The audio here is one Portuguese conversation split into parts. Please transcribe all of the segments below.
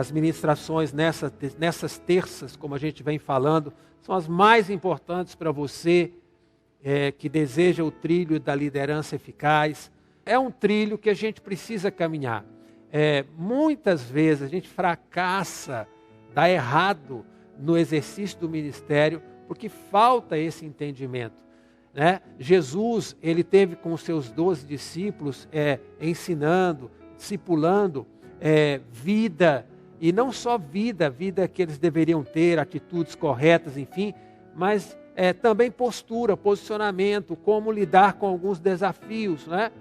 as ministrações nessas terças, como a gente vem falando, são as mais importantes para você que deseja o trilho da liderança eficaz. É um trilho que a gente precisa caminhar. Muitas vezes a gente fracassa, dá errado no exercício do ministério, porque falta esse entendimento, né? Jesus, ele teve com os seus 12 discípulos, ensinando, discipulando vida, e não só vida que eles deveriam ter, atitudes corretas, enfim, mas também postura, posicionamento, como lidar com alguns desafios, né?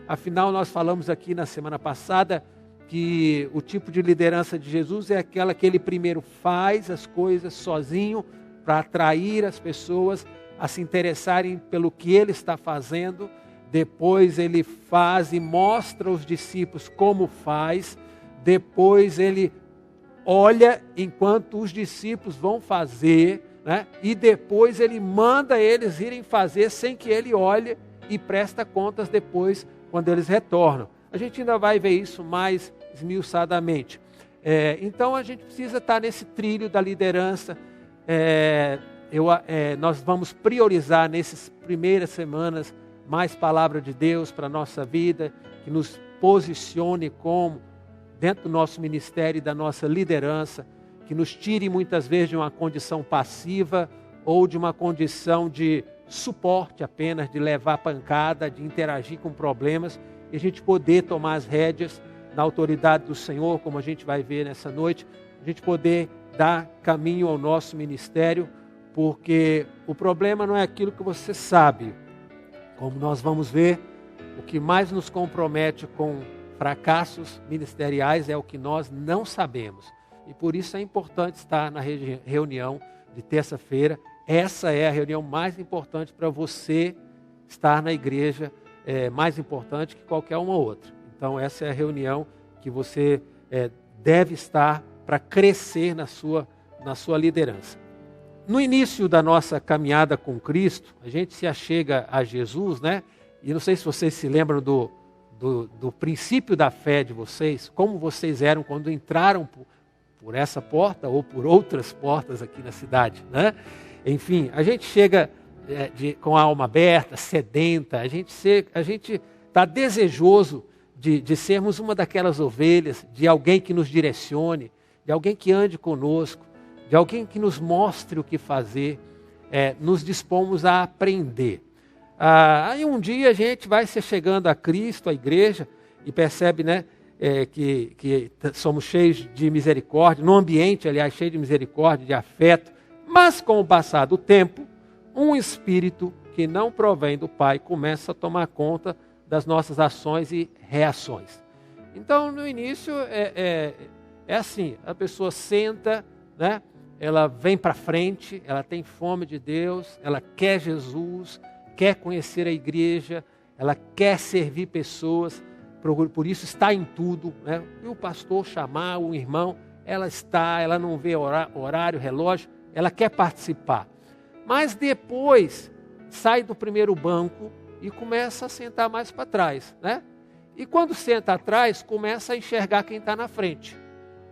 Afinal, nós falamos aqui na semana passada que o tipo de liderança de Jesus é aquela que ele primeiro faz as coisas sozinho para atrair as pessoas a se interessarem pelo que ele está fazendo. Depois ele faz e mostra aos discípulos como faz. Depois ele olha enquanto os discípulos vão fazer, né? E depois ele manda eles irem fazer sem que ele olhe e presta contas depois quando eles retornam. A gente ainda vai ver isso mais esmiuçadamente. Então a gente precisa estar nesse trilho da liderança. Nós vamos priorizar nessas primeiras semanas mais palavra de Deus para a nossa vida, que nos posicione como dentro do nosso ministério e da nossa liderança, que nos tire muitas vezes de uma condição passiva ou de uma condição de suporte apenas, de levar pancada, de interagir com problemas, e a gente poder tomar as rédeas na autoridade do Senhor, como a gente vai ver nessa noite, a gente poder dar caminho ao nosso ministério, porque o problema não é aquilo que você sabe. Como nós vamos ver, o que mais nos compromete com fracassos ministeriais é o que nós não sabemos. E por isso é importante estar na reunião de terça-feira. Essa é a reunião mais importante para você estar na igreja, mais importante que qualquer uma outra. Então essa é a reunião que você deve estar para crescer na sua liderança. No início da nossa caminhada com Cristo, a gente se achega a Jesus, né? E não sei se vocês se lembram do princípio da fé de vocês, como vocês eram quando entraram por essa porta ou por outras portas aqui na cidade, né? Enfim, a gente chega com a alma aberta, sedenta, a gente está desejoso de sermos uma daquelas ovelhas, de alguém que nos direcione, de alguém que ande conosco, de alguém que nos mostre o que fazer, nos dispomos a aprender. Aí um dia a gente vai se chegando a Cristo, à igreja, e percebe, né, que somos cheios de misericórdia, no ambiente, aliás, cheio de misericórdia, de afeto, mas com o passar do tempo, um espírito que não provém do Pai começa a tomar conta das nossas ações e reações. Então, no início, é assim, a pessoa senta, né? Ela vem para frente, ela tem fome de Deus, ela quer Jesus, quer conhecer a igreja, ela quer servir pessoas, por isso está em tudo, né? E o pastor chamar, o irmão, ela não vê horário, relógio, ela quer participar. Mas depois sai do primeiro banco e começa a sentar mais para trás, né? E quando senta atrás, começa a enxergar quem está na frente.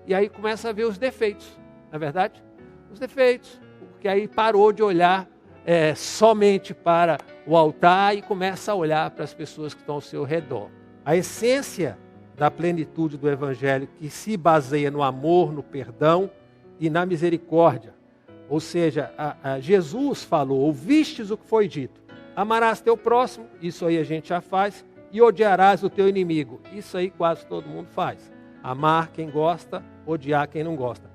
E aí começa a ver os defeitos, não é verdade? Os defeitos, porque aí parou de olhar somente para o altar e começa a olhar para as pessoas que estão ao seu redor. A essência da plenitude do Evangelho, que se baseia no amor, no perdão e na misericórdia. Ou seja, Jesus falou, ouvistes o que foi dito, amarás teu próximo, isso aí a gente já faz, e odiarás o teu inimigo, isso aí quase todo mundo faz. Amar quem gosta, odiar quem não gosta.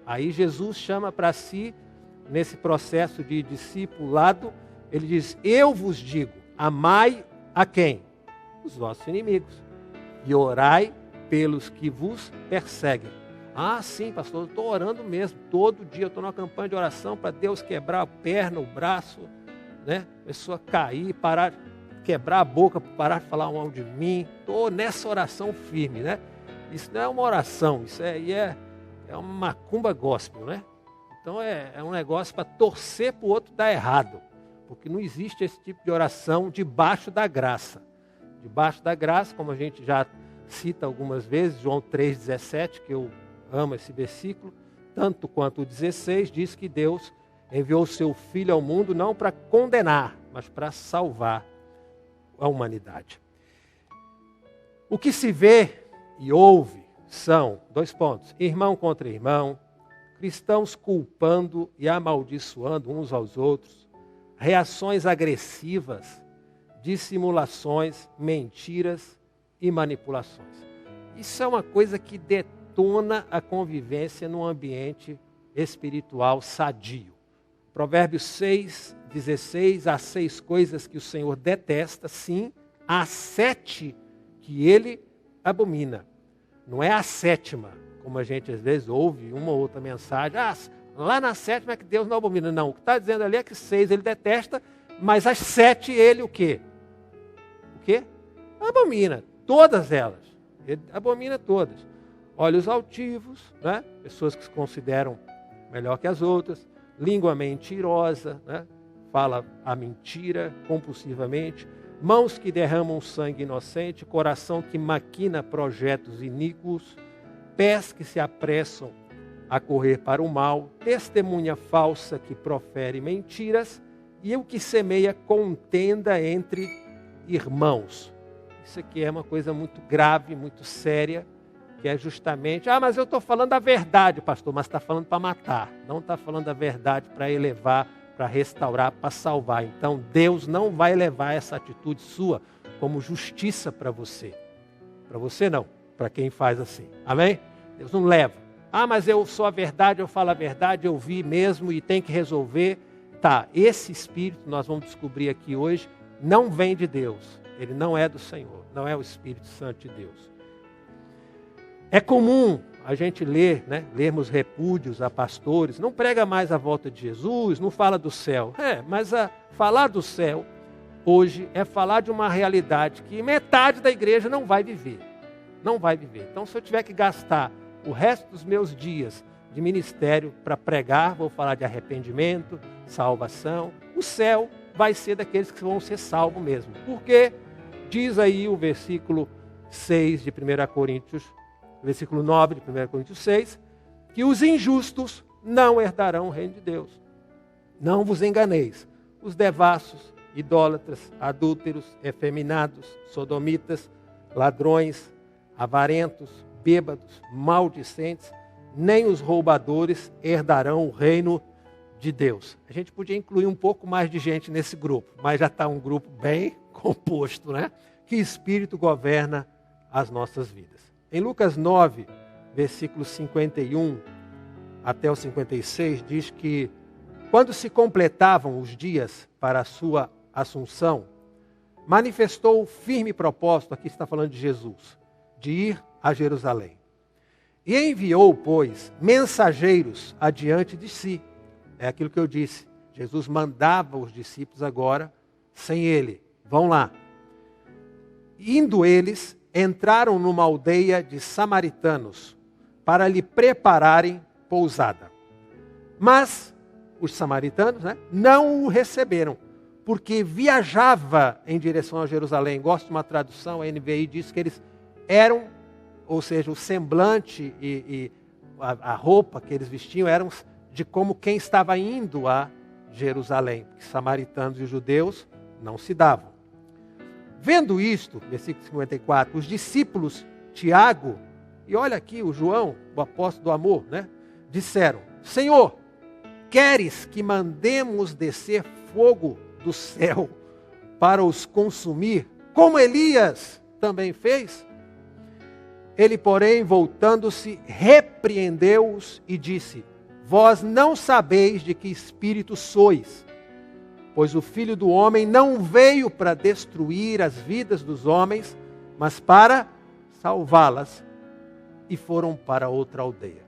Aí Jesus chama para si, nesse processo de discipulado, ele diz, eu vos digo, amai a quem? Os vossos inimigos. E orai pelos que vos perseguem. Ah, sim, pastor, eu estou orando mesmo. Todo dia eu estou numa campanha de oração para Deus quebrar a perna, o braço, né? A pessoa cair, quebrar a boca, parar de falar mal de mim. Estou nessa oração firme, né? Isso não é uma oração, isso aí é uma macumba gospel, né? Então é um negócio para torcer para o outro dar errado. Porque não existe esse tipo de oração debaixo da graça. Debaixo da graça, como a gente já cita algumas vezes, João 3,17, que eu amo esse versículo, tanto quanto o 16 diz que Deus enviou o seu Filho ao mundo não para condenar, mas para salvar a humanidade. O que se vê e ouve são, 2 pontos, irmão contra irmão, cristãos culpando e amaldiçoando uns aos outros, reações agressivas, dissimulações, mentiras e manipulações. Isso é uma coisa que detona a convivência num ambiente espiritual sadio. Provérbios 6:16, há 6 coisas que o Senhor detesta, sim, há 7 que Ele abomina. Não é a 7ª, como a gente às vezes ouve uma ou outra mensagem, lá na 7ª é que Deus não abomina. Não, o que está dizendo ali é que 6 Ele detesta, mas as 7 Ele o quê? O quê? Abomina, todas elas. Ele abomina todas. Olhos altivos, né? Pessoas que se consideram melhor que as outras, língua mentirosa, né? Fala a mentira compulsivamente, mãos que derramam sangue inocente, coração que maquina projetos iníquos, pés que se apressam a correr para o mal, testemunha falsa que profere mentiras e o que semeia contenda entre irmãos. Isso aqui é uma coisa muito grave, muito séria, que é justamente, mas eu estou falando a verdade, pastor, mas está falando para matar, não está falando a verdade para elevar, para restaurar, para salvar. Então Deus não vai levar essa atitude sua como justiça para você. Para você não, para quem faz assim. Amém? Deus não leva. Mas eu sou a verdade, eu falo a verdade, eu vi mesmo e tem que resolver. Tá, esse espírito, nós vamos descobrir aqui hoje, não vem de Deus. Ele não é do Senhor, não é o Espírito Santo de Deus. É comum a gente lermos repúdios a pastores, não prega mais a volta de Jesus, não fala do céu. Mas falar do céu hoje é falar de uma realidade que metade da igreja não vai viver. Não vai viver. Então, se eu tiver que gastar o resto dos meus dias de ministério para pregar, vou falar de arrependimento, salvação, o céu vai ser daqueles que vão ser salvos mesmo. Porque diz aí o versículo 6 de 1 Coríntios, versículo 9 de 1 Coríntios 6, que os injustos não herdarão o reino de Deus. Não vos enganeis. Os devassos, idólatras, adúlteros, efeminados, sodomitas, ladrões, avarentos, bêbados, maldicentes, nem os roubadores herdarão o reino de Deus. A gente podia incluir um pouco mais de gente nesse grupo, mas já está um grupo bem composto, né? Que espírito governa as nossas vidas. Em Lucas 9, versículos 51 até o 56, diz que quando se completavam os dias para a sua assunção, manifestou o firme propósito, aqui está falando de Jesus, de ir a Jerusalém. E enviou, pois, mensageiros adiante de si. É aquilo que eu disse. Jesus mandava os discípulos agora, sem ele. Vão lá. Indo eles, entraram numa aldeia de samaritanos, para lhe prepararem pousada. Mas os samaritanos, não o receberam, porque viajava em direção a Jerusalém. Gosto de uma tradução, a NVI diz que eles eram, ou seja, o semblante e a roupa que eles vestiam eram de como quem estava indo a Jerusalém. Porque samaritanos e judeus não se davam. Vendo isto, versículo 54, os discípulos Tiago, e olha aqui o João, o apóstolo do amor, disseram: Senhor, queres que mandemos descer fogo do céu para os consumir, como Elias também fez? Ele, porém, voltando-se, repreendeu-os e disse: Vós não sabeis de que espírito sois, pois o Filho do Homem não veio para destruir as vidas dos homens, mas para salvá-las. E foram para outra aldeia.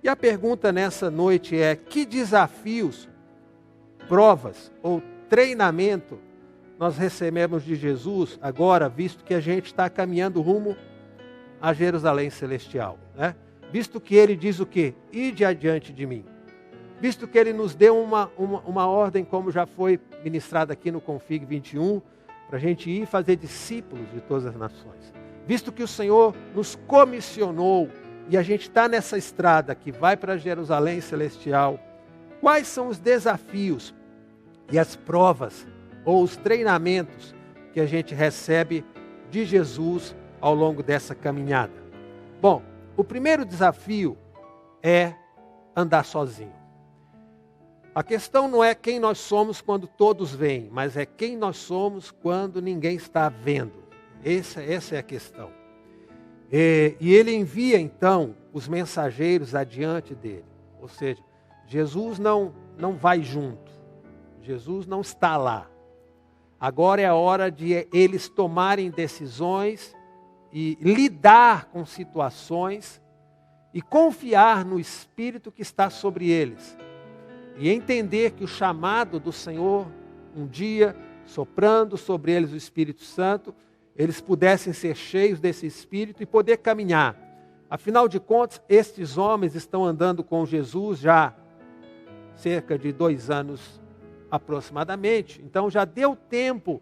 E a pergunta nessa noite é: que desafios, provas ou treinamento nós recebemos de Jesus agora, visto que a gente está caminhando rumo a Jerusalém Celestial, Visto que ele diz o quê? Ide adiante de mim. Visto que ele nos deu uma ordem, como já foi ministrada aqui no Config 21, para a gente ir fazer discípulos de todas as nações. Visto que o Senhor nos comissionou e a gente está nessa estrada que vai para Jerusalém Celestial, quais são os desafios e as provas ou os treinamentos que a gente recebe de Jesus ao longo dessa caminhada? Bom, o primeiro desafio é andar sozinho. A questão não é quem nós somos quando todos veem, mas é quem nós somos quando ninguém está vendo. Essa é a questão. E ele envia então os mensageiros adiante dele. Ou seja, Jesus não vai junto. Jesus não está lá. Agora é a hora de eles tomarem decisões e lidar com situações e confiar no Espírito que está sobre eles. E entender que o chamado do Senhor, um dia, soprando sobre eles o Espírito Santo, eles pudessem ser cheios desse Espírito e poder caminhar. Afinal de contas, estes homens estão andando com Jesus já cerca de 2 anos aproximadamente. Então já deu tempo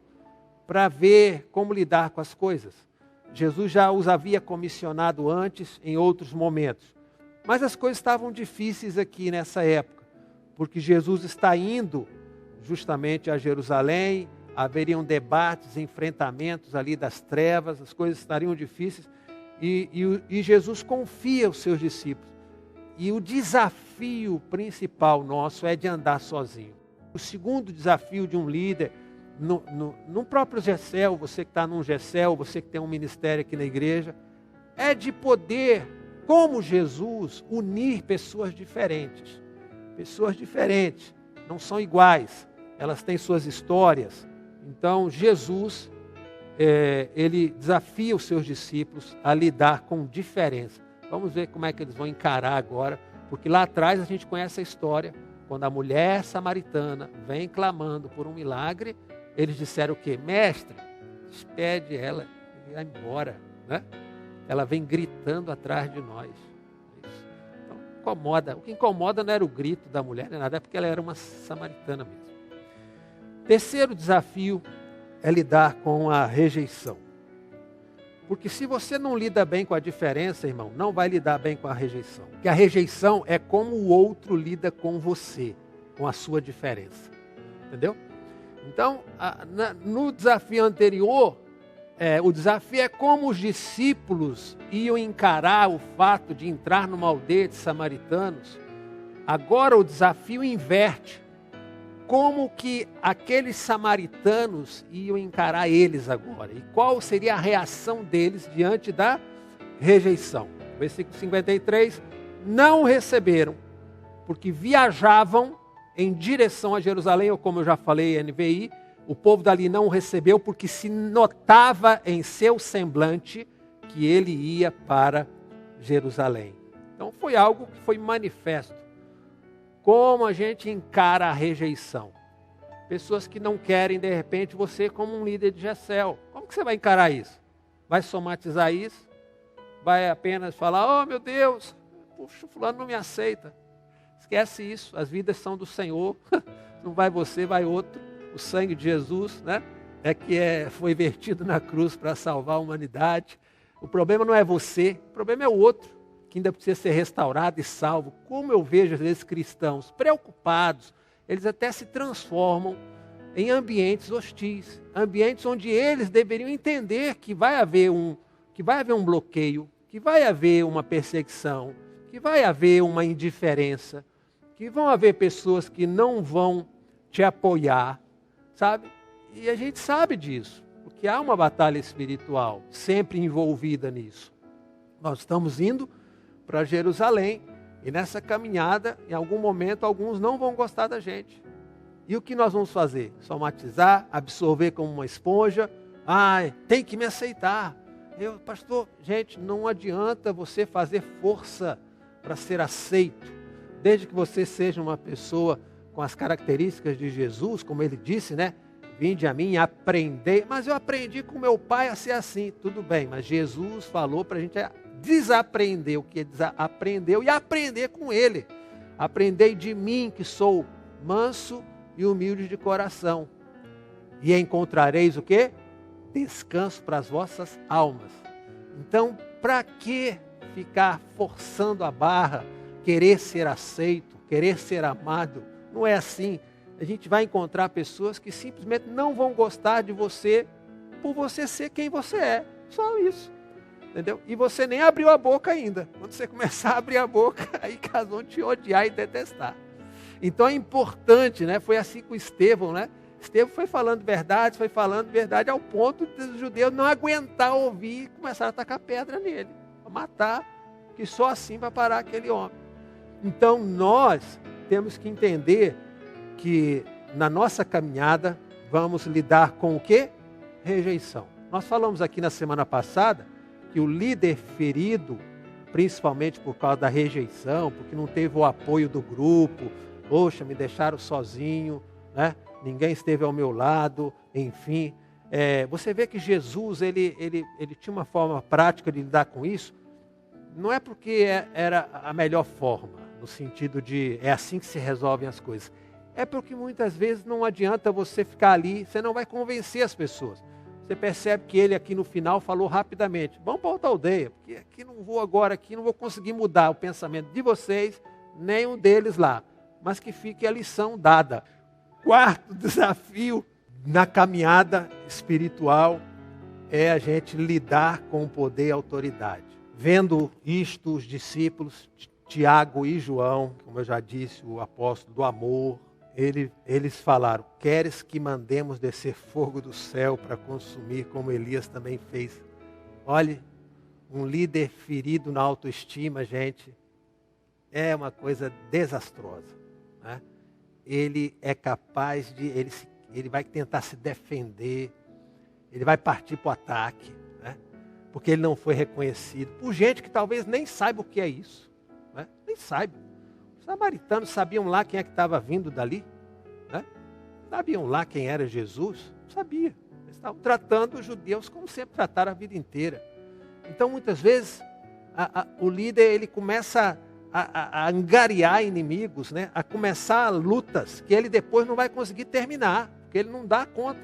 para ver como lidar com as coisas. Jesus já os havia comissionado antes, em outros momentos. Mas as coisas estavam difíceis aqui nessa época, porque Jesus está indo justamente a Jerusalém, haveriam debates, enfrentamentos ali das trevas, as coisas estariam difíceis, e Jesus confia os seus discípulos. E o desafio principal nosso é de andar sozinho. O segundo desafio de um líder, no próprio GECEL, você que está num GECEL, você que tem um ministério aqui na igreja, é de poder, como Jesus, unir pessoas diferentes. Pessoas diferentes, não são iguais, elas têm suas histórias. Então Jesus, ele desafia os seus discípulos a lidar com diferença. Vamos ver como é que eles vão encarar agora, porque lá atrás a gente conhece a história, quando a mulher samaritana vem clamando por um milagre, eles disseram o quê? Mestre, despede ela e vai embora, né? Ela vem gritando atrás de nós. Então, incomoda. O que incomoda não era o grito da mulher, nem nada, é porque ela era uma samaritana mesmo. Terceiro desafio é lidar com a rejeição. Porque se você não lida bem com a diferença, irmão, não vai lidar bem com a rejeição. Porque a rejeição é como o outro lida com você, com a sua diferença. Entendeu? Então, no desafio anterior, o desafio é como os discípulos iam encarar o fato de entrar numa aldeia de samaritanos. Agora o desafio inverte. Como que aqueles samaritanos iam encarar eles agora? E qual seria a reação deles diante da rejeição? Versículo 53, não receberam, porque viajavam em direção a Jerusalém, ou como eu já falei, NVI, o povo dali não o recebeu, porque se notava em seu semblante que ele ia para Jerusalém. Então foi algo que foi manifesto. Como a gente encara a rejeição? Pessoas que não querem, de repente, você como um líder de GECEL. Como que você vai encarar isso? Vai somatizar isso? Vai apenas falar, oh meu Deus, puxa, fulano não me aceita. Esquece isso, as vidas são do Senhor. Não vai você, vai outro. O sangue de Jesus, né? Foi vertido na cruz para salvar a humanidade. O problema não é você, o problema é o outro, que ainda precisa ser restaurado e salvo. Como eu vejo, às vezes, cristãos preocupados, eles até se transformam em ambientes hostis, ambientes onde eles deveriam entender que vai haver um bloqueio, que vai haver uma perseguição, que vai haver uma indiferença, que vão haver pessoas que não vão te apoiar, sabe? E a gente sabe disso, porque há uma batalha espiritual sempre envolvida nisso. Nós estamos indo para Jerusalém, e nessa caminhada, em algum momento, alguns não vão gostar da gente. E o que nós vamos fazer? Somatizar, absorver como uma esponja. Tem que me aceitar. Pastor, gente, não adianta você fazer força para ser aceito. Desde que você seja uma pessoa com as características de Jesus, como ele disse, né? Vinde a mim, aprendei. Mas eu aprendi com meu pai a ser assim. Tudo bem, mas Jesus falou para a gente desaprender o que ele aprendeu e aprender com ele. Aprendei de mim, que sou manso e humilde de coração. E encontrareis o quê? Descanso para as vossas almas. Então, para que ficar forçando a barra, querer ser aceito, querer ser amado. Não é assim. A gente vai encontrar pessoas que simplesmente não vão gostar de você por você ser quem você é. Só isso. Entendeu? E você nem abriu a boca ainda. Quando você começar a abrir a boca, aí que elas vão te odiar e detestar. Então é importante, né? Foi assim com Estevão, né? Estevão foi falando verdade ao ponto dos judeus não aguentar ouvir e começaram a atacar pedra nele, para matar, que só assim vai parar aquele homem. Então nós temos que entender que na nossa caminhada vamos lidar com o quê? Rejeição. Nós falamos aqui na semana passada que o líder ferido, principalmente por causa da rejeição, porque não teve o apoio do grupo, poxa, me deixaram sozinho, né? Ninguém esteve ao meu lado, enfim. Você vê que Jesus, ele tinha uma forma prática de lidar com isso, não é porque era a melhor forma, no sentido de é assim que se resolvem as coisas. É porque muitas vezes não adianta você ficar ali, você não vai convencer as pessoas. Você percebe que ele aqui no final falou rapidamente, vamos para outra aldeia, porque aqui não vou agora, aqui não vou conseguir mudar o pensamento de vocês, nenhum deles lá, mas que fique a lição dada. Quarto desafio na caminhada espiritual é a gente lidar com o poder e a autoridade. Vendo isto, os discípulos, Tiago e João, como eu já disse, o apóstolo do amor, eles falaram, queres que mandemos descer fogo do céu para consumir, como Elias também fez? Olhe, um líder ferido na autoestima, gente, é uma coisa desastrosa, né? Ele é capaz de, ele vai tentar se defender, ele vai partir para o ataque, né? Porque ele não foi reconhecido, por gente que talvez nem saiba o que é isso, né? Nem saiba. Os samaritanos sabiam lá quem é que estava vindo dali, né? Sabiam lá quem era Jesus? Não sabia. Eles estavam tratando os judeus como sempre trataram a vida inteira. Então muitas vezes o líder ele começa a angariar inimigos, né? A começar lutas que ele depois não vai conseguir terminar, porque ele não dá conta.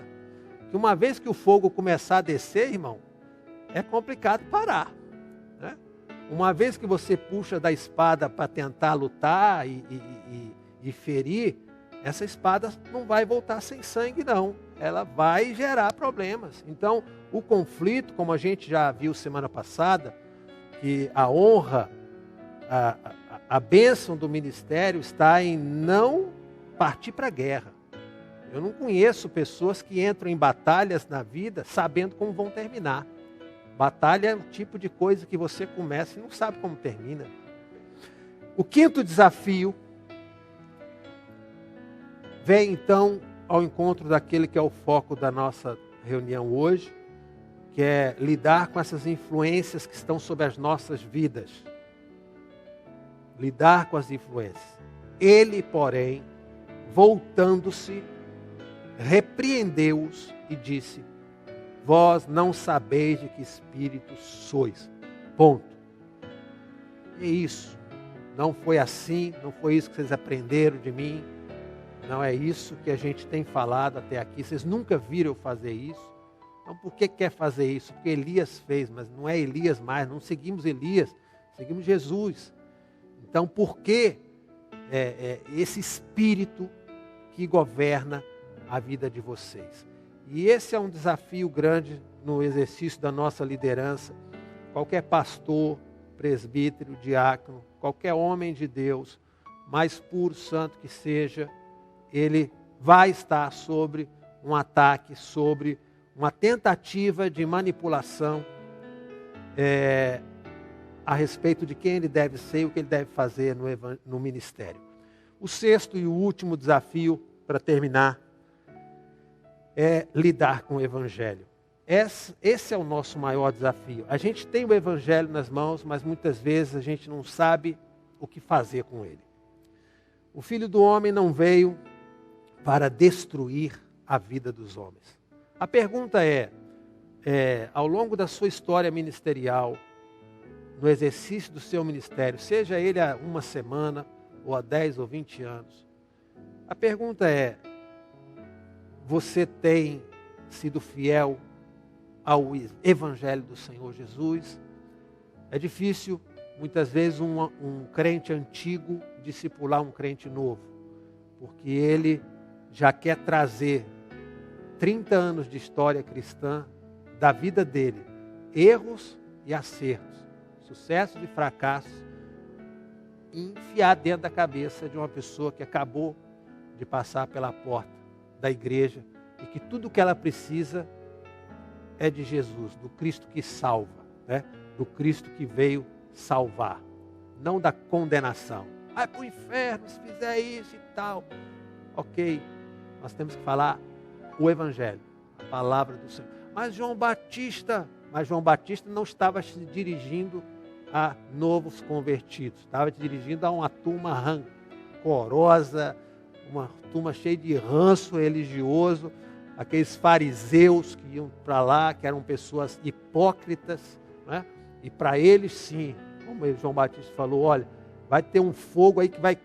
Que uma vez que o fogo começar a descer, irmão, é complicado parar, né? Uma vez que você puxa da espada para tentar lutar e ferir, essa espada não vai voltar sem sangue, não. Ela vai gerar problemas. Então, o conflito, como a gente já viu semana passada, que a honra, a bênção do ministério está em não partir para a guerra. Eu não conheço pessoas que entram em batalhas na vida sabendo como vão terminar. Batalha é o tipo de coisa que você começa e não sabe como termina. O quinto desafio vem então ao encontro daquele que é o foco da nossa reunião hoje, que é lidar com essas influências que estão sobre as nossas vidas. Lidar com as influências. Ele, porém, voltando-se, repreendeu-os e disse, vós não sabeis de que espírito sois. Ponto. É isso. Não foi assim, não foi isso que vocês aprenderam de mim. Não é isso que a gente tem falado até aqui. Vocês nunca viram eu fazer isso. Então por que quer fazer isso? Porque Elias fez, mas não é Elias mais. Não seguimos Elias, seguimos Jesus. Então por que esse espírito que governa a vida de vocês? E esse é um desafio grande no exercício da nossa liderança. Qualquer pastor, presbítero, diácono, qualquer homem de Deus, mais puro, santo que seja, ele vai estar sobre um ataque, sobre uma tentativa de manipulação a respeito de quem ele deve ser e o que ele deve fazer no ministério. O sexto e o último desafio, para terminar, é lidar com o Evangelho. Esse é o nosso maior desafio. A gente tem o Evangelho nas mãos, mas muitas vezes a gente não sabe o que fazer com ele. O Filho do Homem não veio para destruir a vida dos homens. A pergunta ao longo da sua história ministerial, no exercício do seu ministério, seja ele há uma semana, ou há 10 ou 20 anos, a pergunta é, você tem sido fiel ao Evangelho do Senhor Jesus? É difícil muitas vezes um crente antigo discipular um crente novo, porque ele já quer trazer 30 anos de história cristã da vida dele, erros e acertos, sucessos e fracassos, e enfiar dentro da cabeça de uma pessoa que acabou de passar pela porta da igreja e que tudo que ela precisa é de Jesus, do Cristo que salva, né? Do Cristo que veio salvar, não da condenação. Vai para o inferno se fizer isso e tal. Ok, nós temos que falar o Evangelho, a palavra do Senhor. Mas João Batista não estava se dirigindo a novos convertidos, estava se dirigindo a uma turma rancorosa, uma turma cheia de ranço religioso, aqueles fariseus que iam para lá, que eram pessoas hipócritas, né? E para eles sim, como João Batista falou, olha, vai ter um fogo aí que vai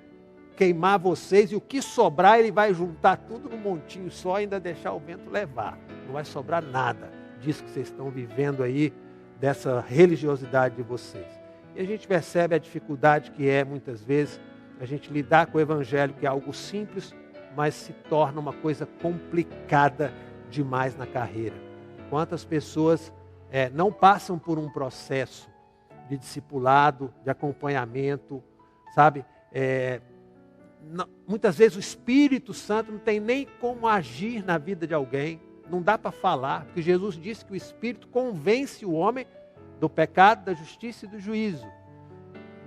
queimar vocês e o que sobrar ele vai juntar tudo num montinho só e ainda deixar o vento levar. Não vai sobrar nada disso que vocês estão vivendo aí, dessa religiosidade de vocês. E a gente percebe a dificuldade que é, muitas vezes, a gente lidar com o Evangelho, que é algo simples, mas se torna uma coisa complicada demais na carreira. Quantas pessoas não passam por um processo de discipulado, de acompanhamento, sabe? Muitas vezes o Espírito Santo não tem nem como agir na vida de alguém, não dá para falar, porque Jesus disse que o Espírito convence o homem do pecado, da justiça e do juízo.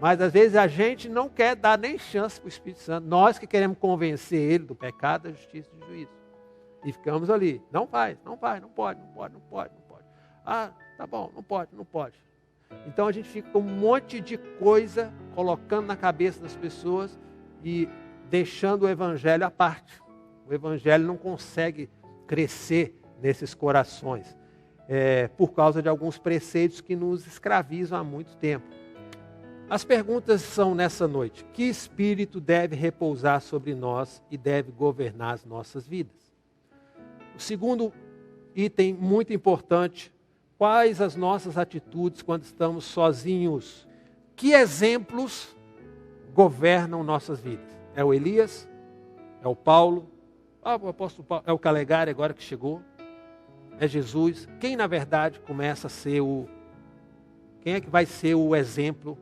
Mas às vezes a gente não quer dar nem chance para o Espírito Santo, nós que queremos convencer ele do pecado, da justiça e do juízo. E ficamos ali, não faz, não pode. Ah, tá bom, não pode. Então a gente fica com um monte de coisa colocando na cabeça das pessoas e deixando o Evangelho à parte. O Evangelho não consegue crescer nesses corações, por causa de alguns preceitos que nos escravizam há muito tempo. As perguntas são nessa noite: que espírito deve repousar sobre nós e deve governar as nossas vidas? O segundo item muito importante: quais as nossas atitudes quando estamos sozinhos? Que exemplos governam nossas vidas? É o Elias? É o Paulo? O apóstolo Paulo, é o Calegari agora que chegou? É Jesus? Quem na verdade começa a ser quem é que vai ser o exemplo,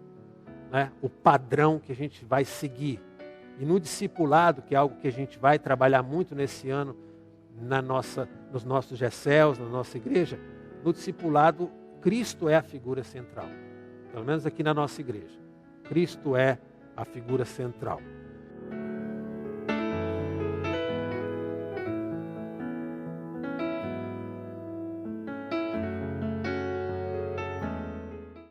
né? O padrão que a gente vai seguir? E no discipulado, que é algo que a gente vai trabalhar muito nesse ano, nos nossos GECELs, na nossa igreja, no discipulado, Cristo é a figura central. Pelo menos aqui na nossa igreja. Cristo é a figura central.